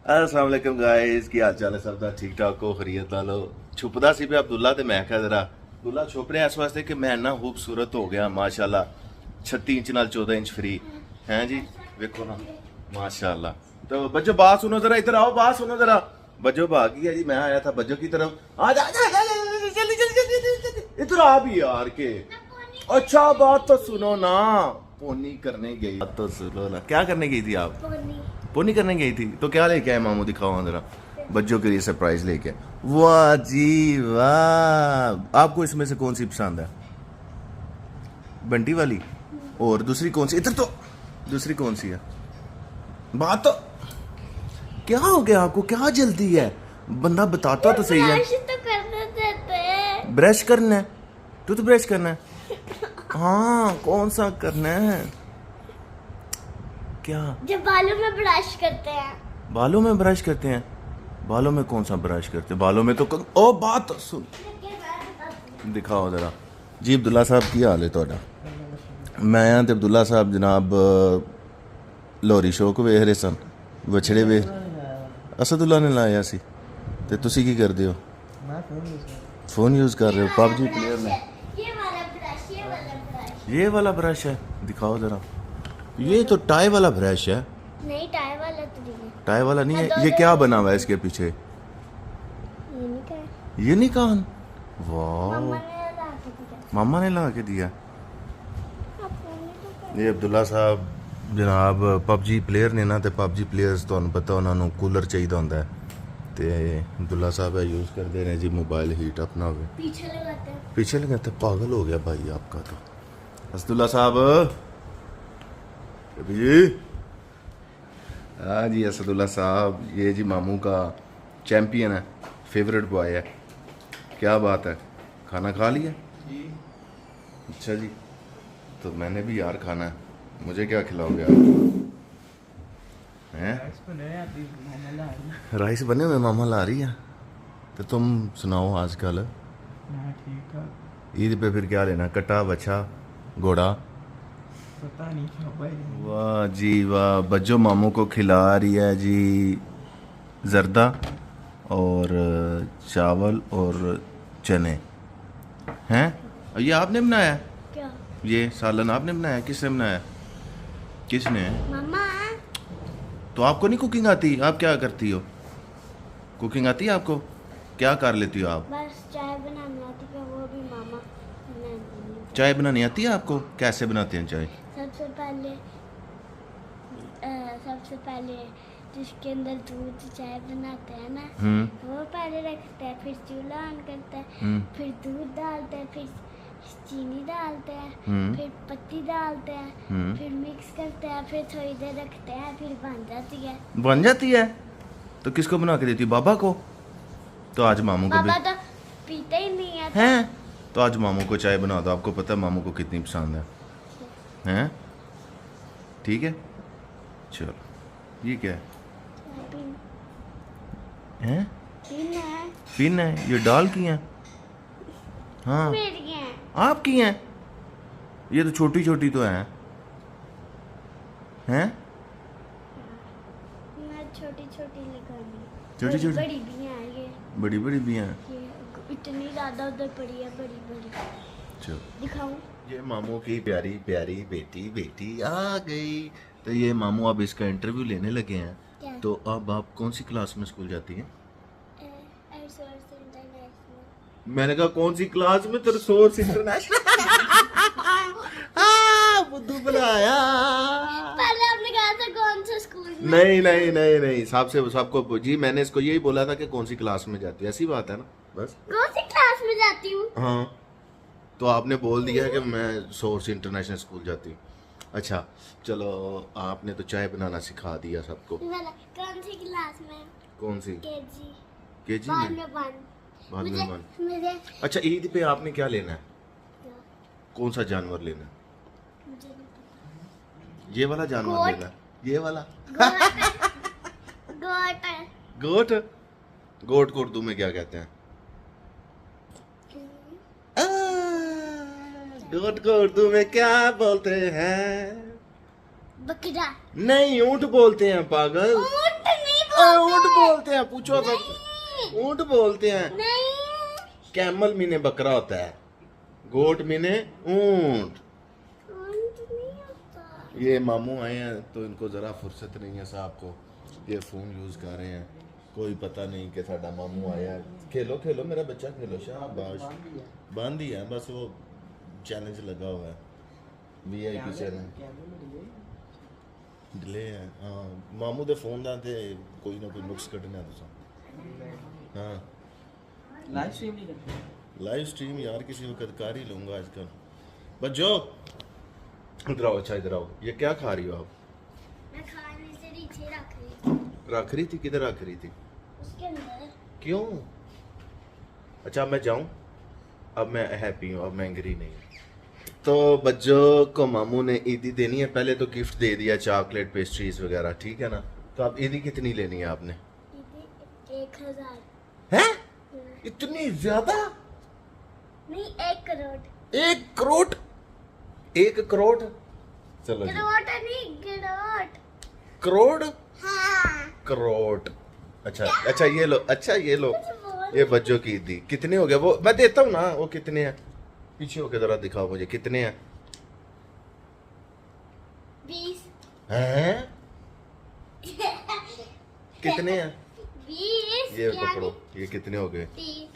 अस्सलाम वालेकुम गाइस, की हाल चाल है? सब दा ठीक ठाक हो? खैरियत नाल हो? छुपदा सी पे अब्दुल्ला ते मैं आख्या जरा अब्दुल्ला छुप रहा इस वास्ते कि मैं इन्ना खूबसूरत हो गया माशाल्लाह। 36 इंच नाल 14 इंच फ्री हैं जी। देखो ना माशाल्लाह। तो बच्चों बात सुनो जरा, इधर आओ, बात सुनो जरा। बज्जो भाग गया जी, मैं आया था बज्जो की तरफ। आ जा जा जा जल्दी जल्दी जल्दी इधर आ भी यार के। अच्छा बात तो सुनो ना, पोनी करने गई। बात तो सुनो ना, क्या करने गई थी आप? पोनी करने गई थी तो क्या लेके आए मामू? दिखाओ जरा। बच्चों के लिए सरप्राइज लेके आए। वाह जी वाह। आपको इसमें से कौन सी पसंद है? बंटी वाली? और दूसरी कौन सी? इधर तो दूसरी कौन सी है? बात तो क्या हो गया आपको? क्या जल्दी है? बंदा बताता तो सही है। ब्रश तो करने देते हैं। ब्रश करना है? तू तो ब्रश करना है। हाँ कौन सा करना है? क्या? जब बालों में ब्रश करते हैं। बालों में ब्रश करते हैं? बालों में कौन सा ब्रश करते हैं? बालों में तो ओ बात तो सुन, दिखाओ जरा जी। अब्दुल्ला साहब की हाल है ਤੁਹਾਡਾ? मैं ਤੇ अब्दुल्ला साहब जनाब ਲੋਰੀ ਸ਼ੋਕ ਵੇਖ ਰਹੇ ਸਨ, ਵਿਛੜੇ ਵੇਖ। ਅਸਦੁੱਲਾ ਨੇ ਲਾਇਆ ਸੀ ਤੇ ਤੁਸੀਂ ਕੀ ਕਰਦੇ ਹੋ? मैं फोन यूज कर रहे हो? पबजी प्लेयर में ये वाला ब्रश, ये वाला ब्रश। ये वाला ब्रश है, दिखाओ जरा। ये तो टाई वाला ब्रश है। नहीं, टाई वाला तो नहीं है। टाई वाला नहीं है। ये क्या बना हुआ है इसके पीछे? ये नहीं का। ये नहीं कान? वाह, मम्मा ने ला के दिया। मामा ने ला के दिया। आप फोन नहीं तो ये अब्दुल्ला साहब जनाब पबजी प्लेयर ने ना, तो पबजी प्लेयर्स ਤੁਹਾਨੂੰ ਪਤਾ ਉਹਨਾਂ ਨੂੰ ਕੂਲਰ ਚਾਹੀਦਾ ਹੁੰਦਾ ਹੈ ਤੇ अब्दुल्ला साहब है यूज़ करते हैं जी मोबाइल हीट अपना हुए पीछे लगाते हैं। पीछे लगाते। पागल हो गया भाई आपका तो। असदुल्ला साहब जी। हाँ जी असदुल्ला साहब, ये जी मामू का चैम्पियन है, फेवरेट बॉय है। क्या बात है, खाना खा लिया? अच्छा जी, तो मैंने भी यार खाना है। मुझे क्या खिलाओगे आप? हैं? राइस बने हुए मामा ला रही है। तो तुम सुनाओ आजकल ठीक है। ईद पे फिर क्या लेना? कटा, बछा, घोड़ा? पता नहीं क्यों भाई। वाह जी वाह। बज्जो मामू को खिला रही है जी जर्दा और चावल और चने हैं। ये आपने बनाया? क्या? ये सालन आपने बनाया? किसने बनाया? किसने? मम्मा। तो आपको नहीं कुकिंग आती? आप क्या करती हो? कुकिंग आती है आपको? क्या कर लेती हो आप? बस चाय बनानी आती है, वो भी मामा बनाती है। चाय बनानी आती है आपको? कैसे बनाते हैं चाय? सबसे पहले जिसके अंदर दूध चाय बनाते हैं ना, वो पहले रखते हैं, फिर चूल्हा ऑन करते हैं, फिर दूध डालते हैं, फिर चीनी डालते हैं, फिर पत्ती डालते हैं, फिर मिक्स करते हैं, फिर थोड़ी देर रखते हैं, फिर बन जाती है। बन जाती है? तो किसको बना के देती? बाबा को? तो आज मामू को पापा तो पीते ही नहीं है। हैं? तो आज मामू को चाय बना दो। आपको पता है मामू को कितनी पसंद है? हैं? ठीक है चलो। ये क्या है? हैं? पीना है। पीना है? ये डाल की हैं? हाँ मेरी है। आपकी हैं? ये तो छोटी छोटी तो हैं। हैं? मैं छोटी छोटी लगानी। छोटी छोटी? बड़ी भी हैं ये। बड़ी बड़ी भी हैं। ये इतनी ज्यादा उधर पड़ी है, बड़ी बड़ी। चलो दिखाऊं? ये मामू की प्यारी प्यारी बेटी आ गई। तो ये मामू अब इसका इंटरव्यू लेने लगे हैं। क्या? तो अब आप कौन सी क्लास में स्कूल जाती हैं? मैंने कहा कौन सी क्लास में? तो सोर्स इंटरनेशनल। बुद्धू बुलाया। पहले आपने कहा था कौन सा स्कूल में? नहीं नहीं नहीं नहीं, सबको जी मैंने इसको यही बोला था कि कौन सी क्लास में जाती है। ऐसी बात है ना बस। कौन सी क्लास में जाती हूँ? हाँ तो आपने बोल दिया कि मैं सोर्स इंटरनेशनल स्कूल जाती हूँ। अच्छा चलो, आपने तो चाय बनाना सिखा दिया सबको। कौन सी क्लास में? कौन सी? केजी। केजी बाद में? में वन। बाद में वन। मुझे अच्छा ईद पे आपने क्या लेना है? कौन सा जानवर लेना है? मुझे नहीं पता। ये वाला जानवर गोट। लेना है? ये वाला? गोट। गोट? गोट को उर्दू में क्या कहते हैं? गोट को उर्दू में क्या बोलते हैं? बकरा। नहीं ऊंट बोलते हैं पागल। ऊंट नहीं बोलते। ऊंट हैं, पूछो सब। ऊंट बोलते हैं। नहीं कैमल मीने बकरा होता है, गोट मीने ऊंट। ऊंट नहीं होता। ये मामू आए हैं तो इनको जरा फुर्सत नहीं है साहब को, ये फोन यूज कर रहे हैं, कोई पता नहीं कि साडा मामू आया है। खेलो खेलो मेरा बच्चा, खेलो। शाबाश। बंद ही है बस, वो चैलेंज लगा हुआ है, VIP चैलेंज डिले है। हाँ मामू दे फोन दा ते कोई ना कोई नुक्स कढना तुसा। हाँ लाइव स्ट्रीम नहीं करते। लाइव स्ट्रीम यार किसी वक्त कर ही लूंगा आजकल। बच्चो इधर आओ, अच्छा इधर आओ। ये क्या खा रही हो आप? मैं खाने से नीचे रख रही थी रख रही थी? किधर रख रही थी? उसके अंदर। क्यों? अच्छा मैं जाऊं? अब मैं हैप्पी हूँ, अब मैं एंग्री नहीं हूँ। तो बच्चों को मामू ने ईदी देनी है, पहले तो गिफ्ट दे दिया, चॉकलेट पेस्ट्रीज वगैरह, ठीक है ना। तो अब ईदी कितनी लेनी है आपने? 1000 हैं? इतनी ज्यादा? नहीं 1 करोड़। 1 करोड़? 1 करोड़? चलो जी। करोड़ नहीं करोड़। करोड़? हाँ करोड़। अच्छा अच्छा ये लो, अच्छा ये लो, कुछ बोल। ये बच्चों की ईदी। कितने हो गए वो? मैं देता हूँ ना। वो कितने हैं? पीछे होके जरा दिखाओ मुझे, कितने हैं? 20 हैं? कितने हैं? 20 ये पकड़ो, ये कितने हो गए? 30।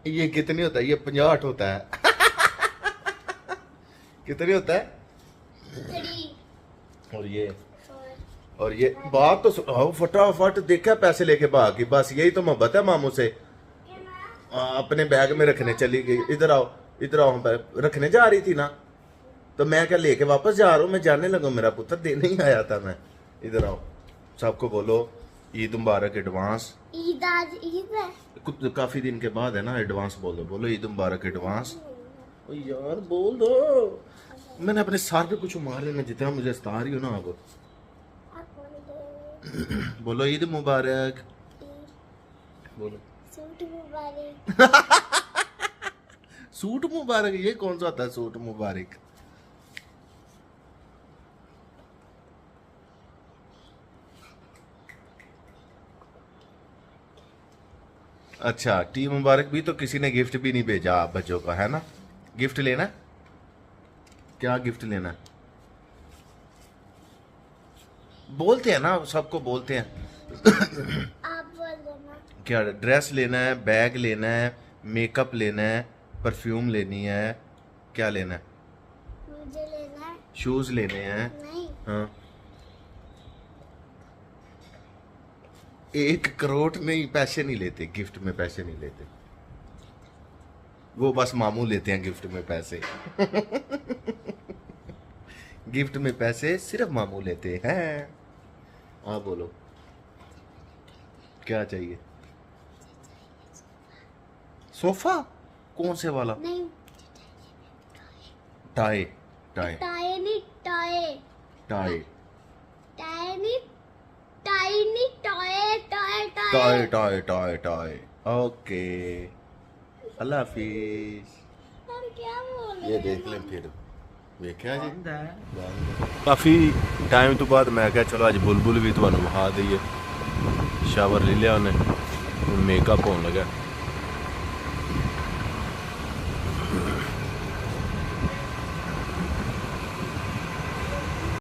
ये कितने होता है? ये 50 होता है। कितने होता है? 3 और ये 4। और ये बात तो सुनो फटाफट। देखा पैसे लेके भाग गई, बस यही तो मोहब्बत है मामू से। अपने बैग में रखने चली गई। इधर आओ, इधर आओ। रखने जा रही थी ना, तो मैं क्या लेके वापस जा रहा हूँ? मैं जाने लगा, मेरा पुत्र देने ही आया था मैं। इधर आओ, सबको बोलो ईद मुबारक एडवांस। ईद आज ईद है। कुछ काफी दिन के बाद है ना, एडवांस बोल दो। बोलो ईद मुबारक एडवांस। ओ यार बोल दो। मैंने अपने सर पे कुछ मार लेना, जितना मुझे सता रही हो ना आप। बोलो ईद मुबारक। बोलो सूट मुबारक। सूट मुबारक? ये कौन सा होता है सूट मुबारक? अच्छा टी मुबारक भी तो किसी ने गिफ्ट भी नहीं भेजा आप बच्चों का, है ना। गिफ्ट लेना? क्या गिफ्ट लेना? बोलते हैं ना, सबको बोलते हैं। आप बोल देना। क्या ड्रेस लेना है, बैग लेना है, मेकअप लेना है, परफ्यूम लेनी है, क्या लेना है? मुझे लेना है। शूज लेने हैं। नहीं हाँ 1 करोड़ नहीं, पैसे नहीं लेते गिफ्ट में, पैसे नहीं लेते वो, बस मामू लेते हैं गिफ्ट में पैसे। गिफ्ट में पैसे सिर्फ मामू लेते हैं। हाँ बोलो क्या चाहिए? सोफा? कौन से वाला? नहीं टाई? टाई टाई नहीं टाई। टाई टाई नहीं टाई नहीं टाई टाई टाई टाई टाई टाई। ओके अल्लाह हाफिज। और क्या बोल ये देख लें फिर वेख्या जी। बंद है। काफ़ी टाइम तो बाद मैं क्या चलो अज बुलबुल भी ਤੁਹਾਨੂੰ ਵਿਖਾ ਦਈਏ। शावर ले लिया उन्हें, मेकअप होने लगा।